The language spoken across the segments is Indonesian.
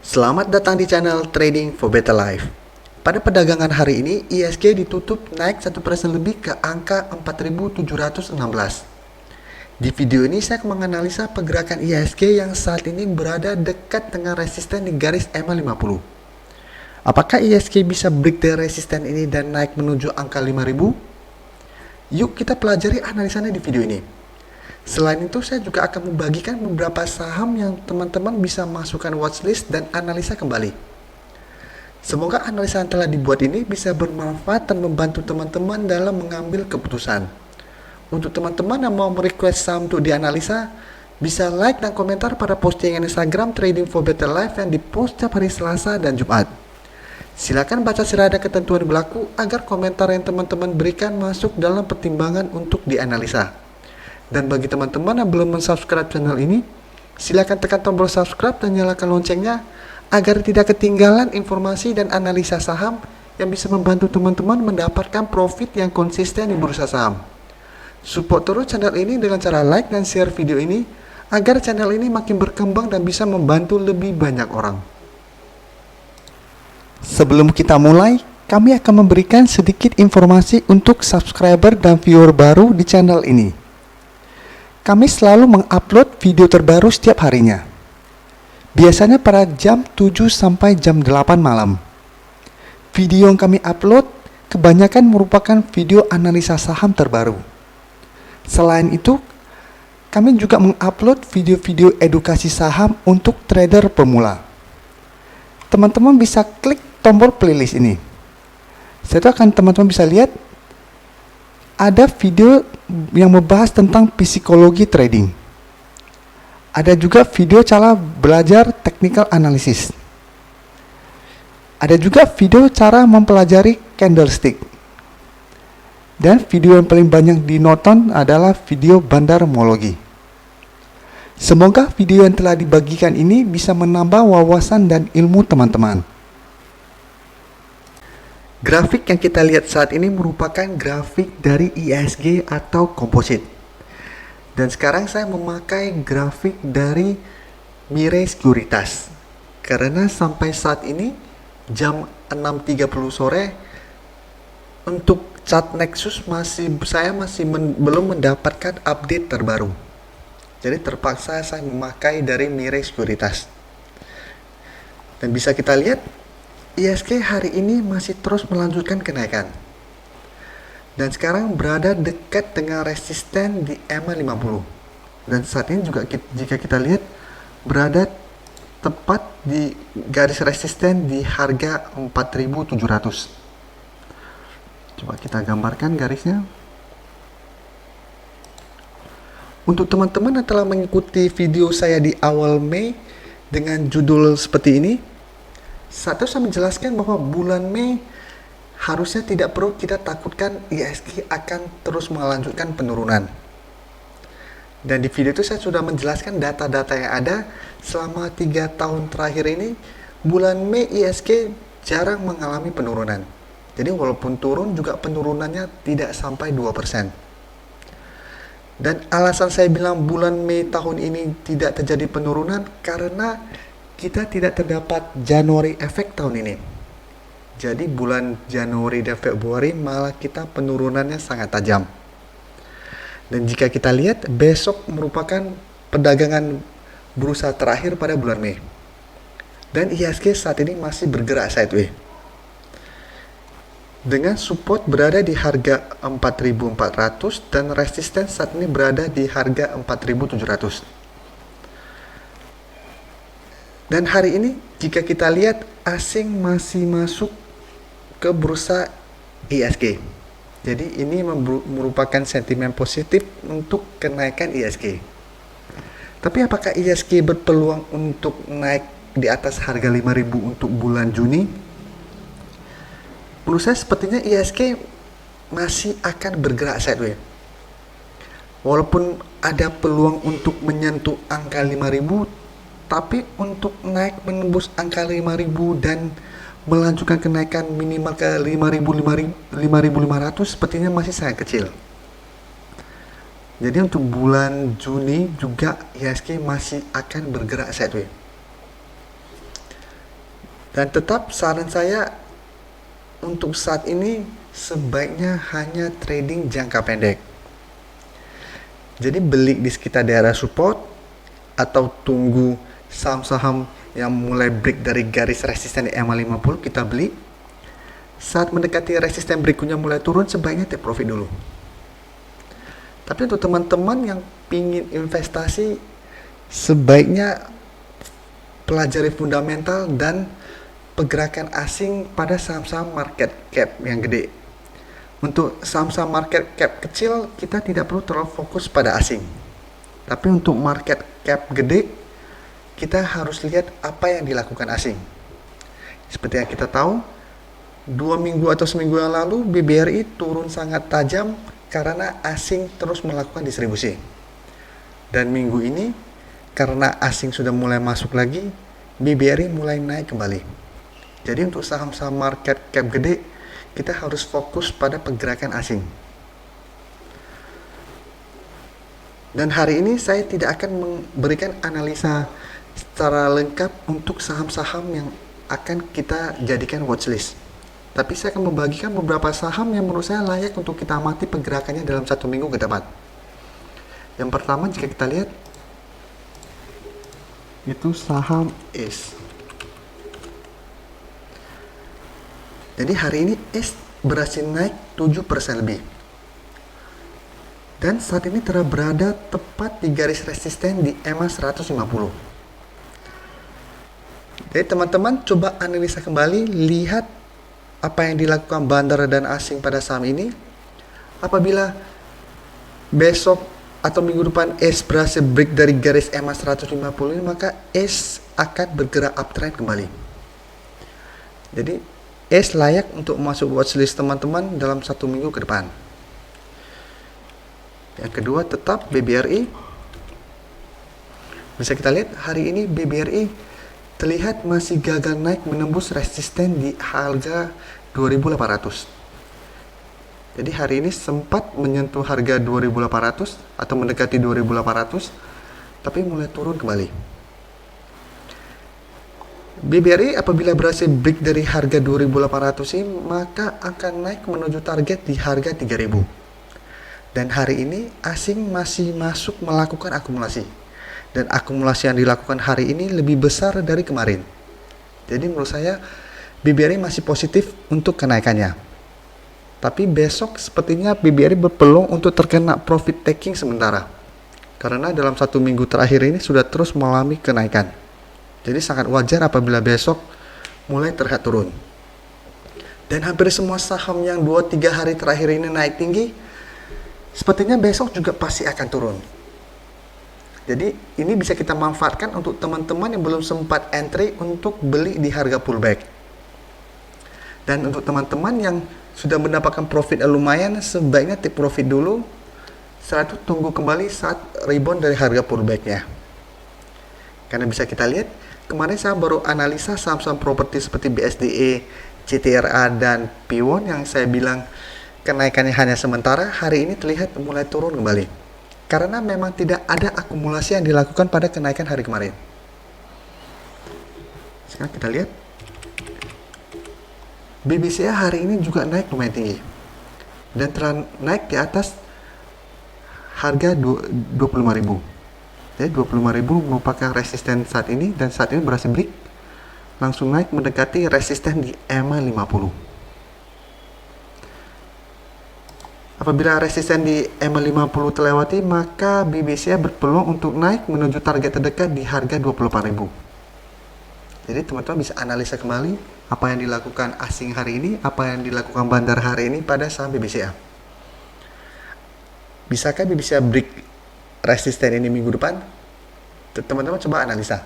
Selamat datang di channel Trading for Better Life. Pada perdagangan hari ini, IHSG ditutup naik 1% lebih ke angka 4.716. Di video ini saya akan menganalisa pergerakan IHSG yang saat ini berada dekat dengan resisten di garis EMA 50. Apakah IHSG bisa break dari resisten ini dan naik menuju angka 5.000? Yuk kita pelajari analisanya di video ini. Selain itu, saya juga akan membagikan beberapa saham yang teman-teman bisa masukkan watchlist dan analisa kembali. Semoga analisa yang telah dibuat ini bisa bermanfaat dan membantu teman-teman dalam mengambil keputusan. Untuk teman-teman yang mau merequest saham untuk dianalisa, bisa like dan komentar pada postingan Instagram Trading for Better Life yang dipost setiap hari Selasa dan Jumat. Silakan baca serada ketentuan berlaku agar komentar yang teman-teman berikan masuk dalam pertimbangan untuk dianalisa. Dan bagi teman-teman yang belum mensubscribe channel ini, silakan tekan tombol subscribe dan nyalakan loncengnya agar tidak ketinggalan informasi dan analisa saham yang bisa membantu teman-teman mendapatkan profit yang konsisten di bursa saham. Support terus channel ini dengan cara like dan share video ini agar channel ini makin berkembang dan bisa membantu lebih banyak orang. Sebelum kita mulai, kami akan memberikan sedikit informasi untuk subscriber dan viewer baru di channel ini. Kami selalu mengupload video terbaru setiap harinya. Biasanya pada jam 7 sampai jam 8 malam. Video yang kami upload kebanyakan merupakan video analisa saham terbaru. Selain itu, kami juga mengupload video-video edukasi saham untuk trader pemula. Teman-teman bisa klik tombol playlist ini. Setelah akan teman-teman bisa lihat ada video yang membahas tentang psikologi trading. Ada juga video cara belajar technical analysis. Ada juga video cara mempelajari candlestick. Dan video yang paling banyak ditonton adalah video bandarmologi. Semoga video yang telah dibagikan ini bisa menambah wawasan dan ilmu teman-teman. Grafik yang kita lihat saat ini merupakan grafik dari IHSG atau komposit. Dan sekarang saya memakai grafik dari Mirai Sekuritas. Karena sampai saat ini jam 6.30 sore untuk chart Nexus saya masih belum mendapatkan update terbaru. Jadi terpaksa saya memakai dari Mirai Sekuritas. Dan bisa kita lihat IHSG hari ini masih terus melanjutkan kenaikan. Dan sekarang berada dekat dengan resisten di EMA 50. Dan saat ini juga jika kita lihat berada tepat di garis resisten di harga 4.700. Coba kita gambarkan garisnya. Untuk teman-teman yang telah mengikuti video saya di awal Mei dengan judul seperti ini, satu, saya menjelaskan bahwa bulan Mei harusnya tidak perlu kita takutkan IHSG akan terus melanjutkan penurunan. Dan di video itu saya sudah menjelaskan data-data yang ada selama 3 tahun terakhir ini, bulan Mei IHSG jarang mengalami penurunan. Jadi walaupun turun juga penurunannya tidak sampai 2%. Dan alasan saya bilang bulan Mei tahun ini tidak terjadi penurunan karena kita tidak terdapat Januari efek tahun ini. Jadi bulan Januari dan Februari malah kita penurunannya sangat tajam. Dan jika kita lihat besok merupakan perdagangan bursa terakhir pada bulan Mei. Dan IHSG saat ini masih bergerak sideways. Dengan support berada di harga 4.400 dan resisten saat ini berada di harga 4.700. Dan hari ini jika kita lihat asing masih masuk ke bursa IHSG. Jadi ini merupakan sentimen positif untuk kenaikan IHSG. Tapi apakah IHSG berpeluang untuk naik di atas harga 5.000 untuk bulan Juni? Menurut saya sepertinya IHSG masih akan bergerak sideways. Walaupun ada peluang untuk menyentuh angka 5.000, tapi untuk naik menembus angka 5.000 dan melanjutkan kenaikan minimal ke 5.500 sepertinya masih sangat kecil. Jadi untuk bulan Juni juga IHSG masih akan bergerak sideways. Dan tetap saran saya untuk saat ini sebaiknya hanya trading jangka pendek. Jadi beli di sekitar daerah support atau tunggu saham-saham yang mulai break dari garis resisten di EMA 50 kita beli. Saat mendekati resisten berikutnya mulai turun, sebaiknya take profit dulu. Tapi untuk teman-teman yang pingin investasi, sebaiknya pelajari fundamental dan pergerakan asing pada saham-saham market cap yang gede. Untuk saham-saham market cap kecil, kita tidak perlu terlalu fokus pada asing. Tapi untuk market cap gede, kita harus lihat apa yang dilakukan asing. Seperti yang kita tahu, 2 minggu atau seminggu yang lalu BBRI turun sangat tajam karena asing terus melakukan distribusi. Dan minggu ini, karena asing sudah mulai masuk lagi, BBRI mulai naik kembali. Jadi untuk saham-saham market cap gede, kita harus fokus pada pergerakan asing. Dan hari ini saya tidak akan memberikan analisa secara lengkap untuk saham-saham yang akan kita jadikan watchlist. Tapi saya akan membagikan beberapa saham yang menurut saya layak untuk kita amati pergerakannya dalam 1 minggu ke depan. Yang pertama, jika kita lihat, itu saham ACE. Jadi hari ini ACE berhasil naik 7% lebih. Dan saat ini telah berada tepat di garis resisten di EMA 150. Jadi teman-teman coba analisa kembali, lihat apa yang dilakukan bandar dan asing pada saham ini. Apabila besok atau minggu depan ACE berhasil break dari garis EMA 150 ini, maka ACE akan bergerak uptrend kembali. Jadi ACE layak untuk masuk watchlist teman-teman dalam 1 minggu ke depan. Yang kedua, tetap BBRI. Bisa kita lihat hari ini BBRI terlihat masih gagal naik menembus resisten di harga 2.800. Jadi hari ini sempat menyentuh harga 2.800 atau mendekati 2.800, tapi mulai turun kembali. BBRI apabila berhasil break dari harga 2.800 ini, maka akan naik menuju target di harga 3.000. Dan hari ini asing masih masuk melakukan akumulasi. Dan akumulasi yang dilakukan hari ini lebih besar dari kemarin. Jadi menurut saya BBRI masih positif untuk kenaikannya. Tapi besok sepertinya BBRI berpeluang untuk terkena profit taking sementara. Karena dalam 1 minggu terakhir ini sudah terus mengalami kenaikan. Jadi sangat wajar apabila besok mulai terlihat turun. Dan hampir semua saham yang 2-3 hari terakhir ini naik tinggi, sepertinya besok juga pasti akan turun. Jadi ini bisa kita manfaatkan untuk teman-teman yang belum sempat entry untuk beli di harga pullback. Dan untuk teman-teman yang sudah mendapatkan profit yang lumayan, sebaiknya take profit dulu. Setelah itu tunggu kembali saat rebound dari harga pullbacknya. Karena bisa kita lihat, kemarin saya baru analisa saham-saham properti seperti BSDE, CTRA, dan Piwon yang saya bilang kenaikannya hanya sementara, hari ini terlihat mulai turun kembali. Karena memang tidak ada akumulasi yang dilakukan pada kenaikan hari kemarin. Sekarang kita lihat, BBCA hari ini juga naik lumayan tinggi. Dan telah naik di atas harga 25.000. Jadi 25.000 merupakan resisten saat ini, dan saat ini berhasil break, langsung naik mendekati resisten di EMA 50. Apabila resisten di EMA 50 terlewati, maka BBCA berpeluang untuk naik menuju target terdekat di harga 24.000. Jadi teman-teman bisa analisa kembali apa yang dilakukan asing hari ini, apa yang dilakukan bandar hari ini pada saham BBCA. Bisakah BBCA break resisten ini minggu depan? Teman-teman coba analisa.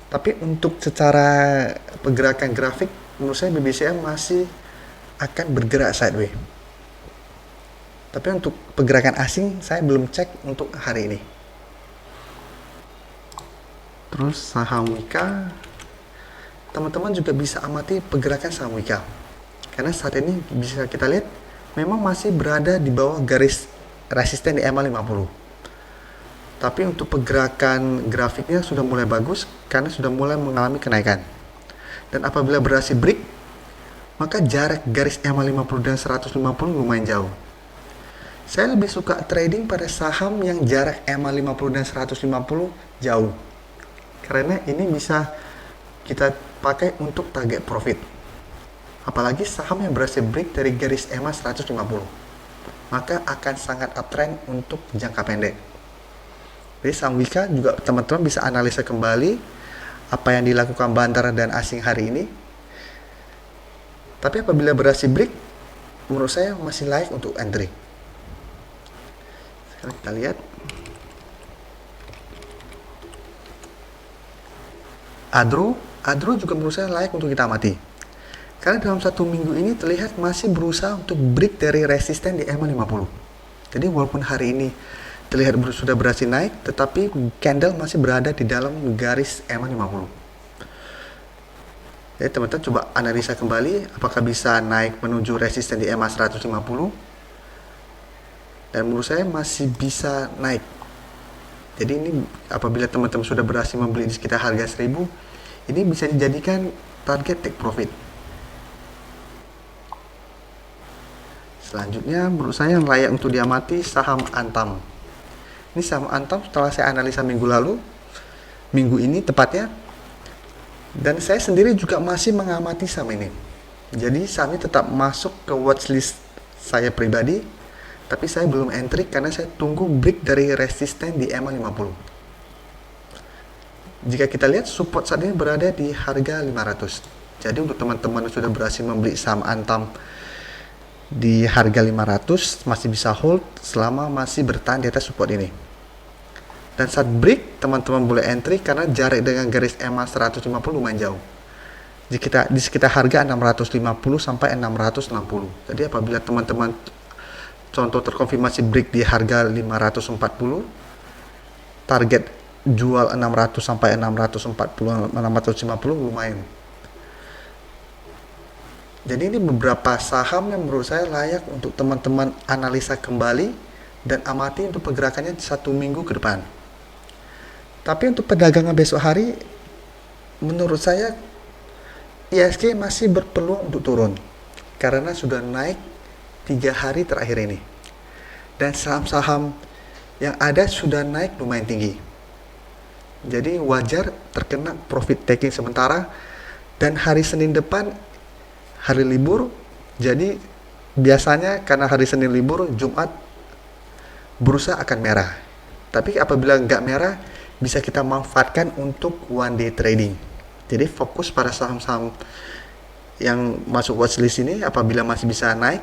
Tapi untuk secara pergerakan grafik, menurut saya BBCA masih akan bergerak sideways. Tapi untuk pergerakan asing, saya belum cek untuk hari ini. Terus saham Wika, teman-teman juga bisa amati pergerakan saham Wika. Karena saat ini bisa kita lihat, memang masih berada di bawah garis resisten di EMA 50. Tapi untuk pergerakan grafiknya sudah mulai bagus karena sudah mulai mengalami kenaikan. Dan apabila berhasil break, maka jarak garis EMA 50 dan 150 lumayan jauh. Saya lebih suka trading pada saham yang jarak EMA 50 dan 150 jauh. Karena ini bisa kita pakai untuk target profit. Apalagi saham yang berhasil break dari garis EMA 150, maka akan sangat uptrend untuk jangka pendek. Jadi saham Wika juga teman-teman bisa analisa kembali apa yang dilakukan Bantara dan asing hari ini. Tapi apabila berhasil break, menurut saya masih layak untuk entry. Sekarang kita lihat. Adro juga menurut saya layak untuk kita amati. Karena dalam 1 minggu ini terlihat masih berusaha untuk break dari resisten di EMA 50. Jadi walaupun hari ini terlihat sudah berhasil naik, tetapi candle masih berada di dalam garis EMA 50. Jadi teman-teman coba analisa kembali apakah bisa naik menuju resisten di EMA 150. Dan menurut saya masih bisa naik. Jadi ini apabila teman-teman sudah berhasil membeli di sekitar harga 1000, ini bisa dijadikan target take profit. Selanjutnya menurut saya yang layak untuk diamati saham Antam. Ini saham Antam setelah saya analisa minggu ini tepatnya, dan saya sendiri juga masih mengamati saham ini. Jadi saham ini tetap masuk ke watchlist saya pribadi, tapi saya belum entry karena saya tunggu break dari resisten di EMA 50. Jika kita lihat support saat ini berada di harga 500. Jadi untuk teman-teman yang sudah berhasil membeli saham Antam di harga 500 masih bisa hold selama masih bertahan di atas support ini. Dan saat break teman-teman boleh entry karena jarak dengan garis EMA 150 lumayan jauh. Di sekitar harga 650 sampai 660. Jadi apabila teman-teman contoh terkonfirmasi break di harga 540, target jual 600 sampai 650 lumayan. Jadi ini beberapa saham yang menurut saya layak untuk teman-teman analisa kembali dan amati untuk pergerakannya 1 minggu ke depan. Tapi untuk perdagangan besok hari, menurut saya IHSG masih berpeluang untuk turun karena sudah naik 3 hari terakhir ini. Dan saham-saham yang ada sudah naik lumayan tinggi. Jadi wajar terkena profit taking sementara, dan hari Senin depan hari libur. Jadi biasanya karena hari Senin libur, Jumat bursa akan merah. Tapi apabila nggak merah, bisa kita manfaatkan untuk one day trading. Jadi fokus pada saham-saham yang masuk watchlist ini. Apabila masih bisa naik,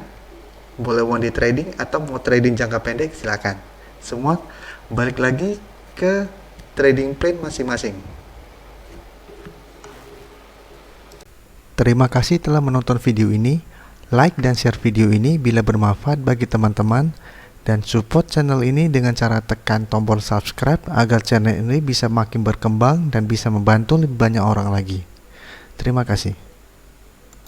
boleh one day trading, atau mau trading jangka pendek silakan. Semua balik lagi ke trading plan masing-masing. Terima kasih telah menonton video ini. Like dan share video ini bila bermanfaat bagi teman-teman, dan support channel ini dengan cara tekan tombol subscribe agar channel ini bisa makin berkembang dan bisa membantu lebih banyak orang lagi. Terima kasih.